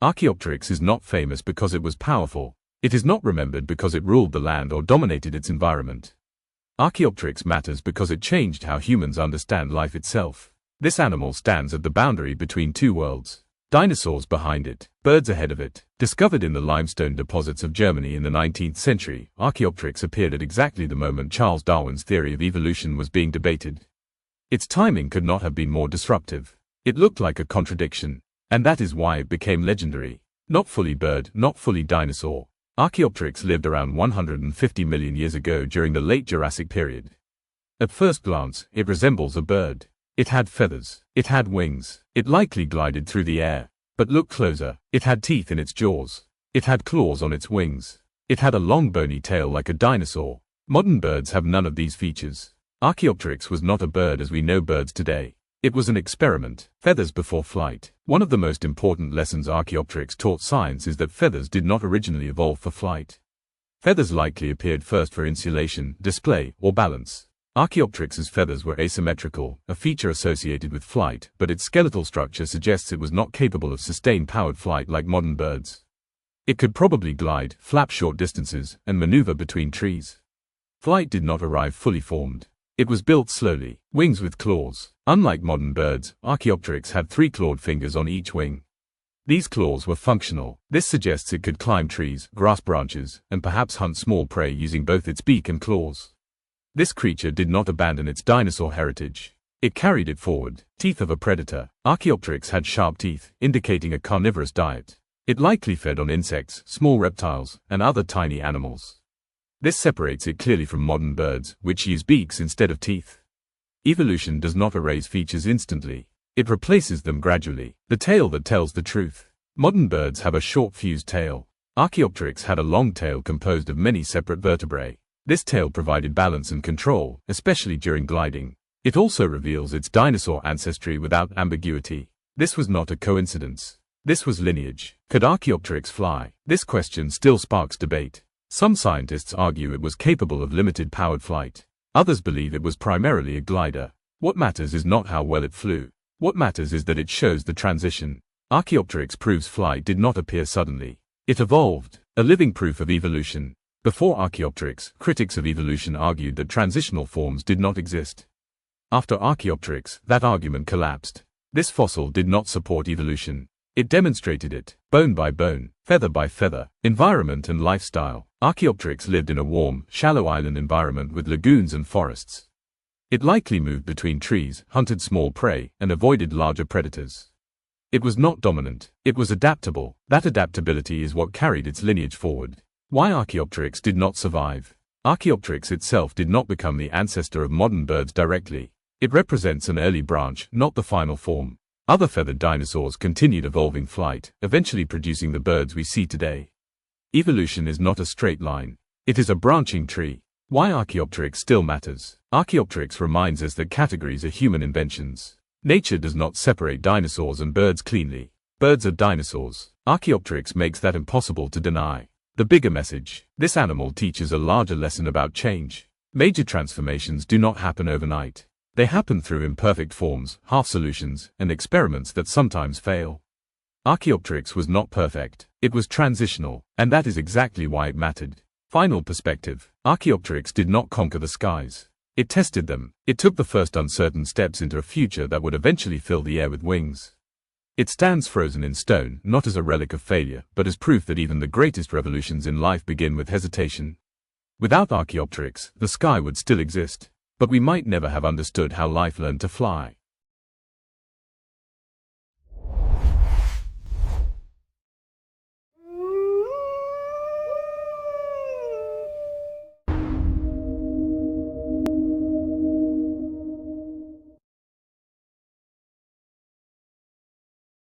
Archaeopteryx is not famous because it was powerful. It is not remembered because it ruled the land or dominated its environment. Archaeopteryx matters because it changed how humans understand life itself. This animal stands at the boundary between two worlds. Dinosaurs behind it, birds ahead of it. Discovered in the limestone deposits of Germany in the 19th century, Archaeopteryx appeared at exactly the moment Charles Darwin's theory of evolution was being debated. Its timing could not have been more disruptive. It looked like a contradiction, and that is why it became legendary. Not fully bird, not fully dinosaur. Archaeopteryx lived around 150 million years ago during the late Jurassic period. At first glance, it resembles a bird. It had feathers. It had wings. It likely glided through the air. But look closer. It had teeth in its jaws. It had claws on its wings. It had a long bony tail like a dinosaur. Modern birds have none of these features. Archaeopteryx was not a bird as we know birds today. It was an experiment. Feathers before flight. One of the most important lessons Archaeopteryx taught science is that feathers did not originally evolve for flight. Feathers likely appeared first for insulation, display, or balance. Archaeopteryx's feathers were asymmetrical, a feature associated with flight, but its skeletal structure suggests it was not capable of sustained powered flight like modern birds. It could probably glide, flap short distances, and maneuver between trees. Flight did not arrive fully formed. It was built slowly. Wings with claws. Unlike modern birds, Archaeopteryx had 3 clawed fingers on each wing. These claws were functional. This suggests it could climb trees, grasp branches, and perhaps hunt small prey using both its beak and claws. This creature did not abandon its dinosaur heritage. It carried it forward. Teeth of a predator. Archaeopteryx had sharp teeth, indicating a carnivorous diet. It likely fed on insects, small reptiles, and other tiny animals. This separates it clearly from modern birds, which use beaks instead of teeth. Evolution does not erase features instantly. It replaces them gradually. The tail that tells the truth. Modern birds have a short fused tail. Archaeopteryx had a long tail composed of many separate vertebrae. This tail provided balance and control, especially during gliding. It also reveals its dinosaur ancestry without ambiguity. This was not a coincidence. This was lineage. Could Archaeopteryx fly? This question still sparks debate. Some scientists argue it was capable of limited powered flight. Others believe it was primarily a glider. What matters is not how well it flew. What matters is that it shows the transition. Archaeopteryx proves flight did not appear suddenly. It evolved, a living proof of evolution. Before Archaeopteryx, critics of evolution argued that transitional forms did not exist. After Archaeopteryx, that argument collapsed. This fossil did not support evolution. It demonstrated it, bone by bone, feather by feather, environment and lifestyle. Archaeopteryx lived in a warm, shallow island environment with lagoons and forests. It likely moved between trees, hunted small prey, and avoided larger predators. It was not dominant. It was adaptable. That adaptability is what carried its lineage forward. Why Archaeopteryx did not survive? Archaeopteryx itself did not become the ancestor of modern birds directly. It represents an early branch, not the final form. Other feathered dinosaurs continued evolving flight, eventually producing the birds we see today. Evolution is not a straight line. It is a branching tree. Why Archaeopteryx still matters? Archaeopteryx reminds us that categories are human inventions. Nature does not separate dinosaurs and birds cleanly. Birds are dinosaurs. Archaeopteryx makes that impossible to deny. The bigger message. This animal teaches a larger lesson about change. Major transformations do not happen overnight. They happen through imperfect forms, half solutions, and experiments that sometimes fail. Archaeopteryx was not perfect. It was transitional, and that is exactly why it mattered. Final perspective. Archaeopteryx did not conquer the skies. It tested them. It took the first uncertain steps into a future that would eventually fill the air with wings. It stands frozen in stone, not as a relic of failure, but as proof that even the greatest revolutions in life begin with hesitation. Without Archaeopteryx, the sky would still exist, but we might never have understood how life learned to fly.